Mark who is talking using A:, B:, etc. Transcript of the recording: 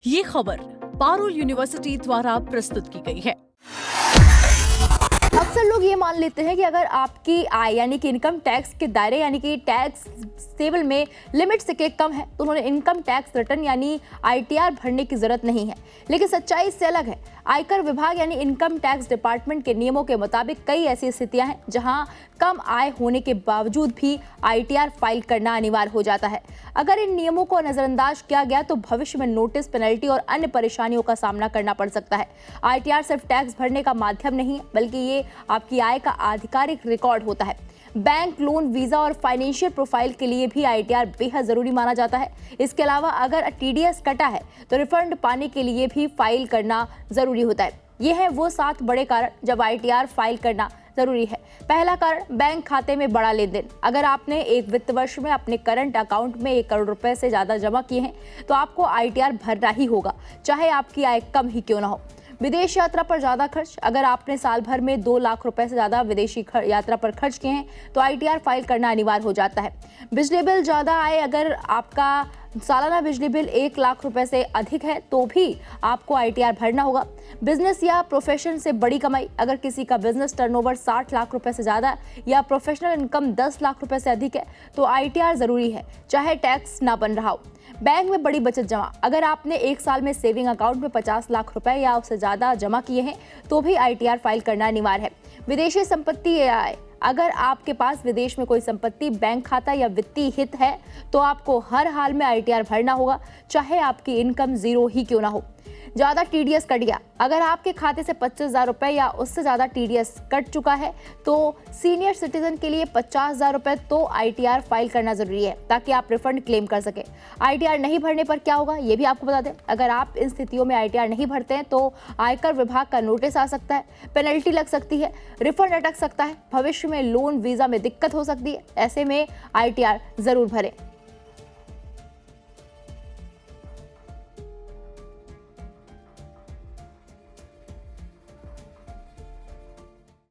A: ये खबर पारुल यूनिवर्सिटी द्वारा प्रस्तुत की गई है।
B: अक्सर लोग ये मान लेते हैं कि अगर आपकी आय यानी कि इनकम टैक्स के दायरे यानी कि टैक्स टेबल में लिमिट से कम है तो उन्होंने इनकम टैक्स रिटर्न यानी आईटीआर भरने की जरूरत नहीं है। लेकिन सच्चाई इससे अलग है। आयकर विभाग यानी इनकम टैक्स डिपार्टमेंट के नियमों के मुताबिक कई ऐसी स्थितियां हैं जहां कम आय होने के बावजूद भी आईटीआर फाइल करना अनिवार्य हो जाता है। अगर इन नियमों को नजरअंदाज किया गया तो भविष्य में नोटिस, पेनल्टी और अन्य परेशानियों का सामना करना पड़ सकता है। आईटीआर सिर्फ टैक्स भरने का माध्यम नहीं है, बल्कि ये आपकी आय का आधिकारिक रिकॉर्ड होता है। बैंक, लोन, वीजा और फाइनेंशियल प्रोफाइल के लिए भी आईटीआर बेहद जरूरी माना जाता है। इसके अलावा अगर टीडीएस कटा है तो रिफंड पाने के लिए भी फाइल करना जरूरी होता है। ये है वो 7 बड़े कारण जब आईटीआर फाइल करना जरूरी है। पहला कारण, बैंक खाते में बड़ा लेन देन। अगर आपने एक वित्त वर्ष में अपने करंट अकाउंट में 1 करोड़ रुपए से ज्यादा जमा किए हैं तो आपको आईटीआर भरना ही होगा, चाहे आपकी आय कम ही क्यों ना हो। विदेश यात्रा पर ज्यादा खर्च, अगर आपने साल भर में 2 लाख रुपए से ज्यादा विदेशी यात्रा पर खर्च किए हैं तो आईटीआर फाइल करना अनिवार्य हो जाता है। बिजली बिल ज्यादा आए, अगर आपका सालाना बिजली बिल 1 लाख रुपए से अधिक है तो भी आपको आईटीआर भरना होगा। बिजनेस या प्रोफेशन से बड़ी कमाई, अगर किसी का बिजनेस टर्नओवर 60 लाख रुपए से ज्यादा या प्रोफेशनल इनकम 10 लाख रुपए से अधिक है तो आईटीआर जरूरी है, चाहे टैक्स ना बन रहा हो। बैंक में बड़ी बचत जमा, अगर आपने 1 साल में सेविंग अकाउंट में 50 लाख रुपए या उससे ज्यादा जमा किए हैं तो भी आईटीआर फाइल करना अनिवार्य है। विदेशी संपत्ति या आय, अगर आपके पास विदेश में कोई संपत्ति, बैंक खाता या वित्तीय हित है तो आपको हर हाल में आईटीआर भरना होगा, चाहे आपकी इनकम 0 ही क्यों ना हो। ज्यादा टीडीएस कट गया, अगर आपके खाते से 25,000 रुपए या उससे ज्यादा टीडीएस कट चुका है तो सीनियर सिटीजन के लिए 50,000 रुपए तो आईटीआर फाइल करना जरूरी है ताकि आप रिफंड क्लेम कर सके। आईटीआर नहीं भरने पर क्या होगा ये भी आपको बता दें। अगर आप इन स्थितियों में आईटीआर नहीं भरते हैं तो आयकर विभाग का नोटिस आ सकता है, पेनल्टी लग सकती है, रिफंड अटक सकता है, भविष्य में लोन, वीजा में दिक्कत हो सकती है। ऐसे में आईटीआर जरूर भरें।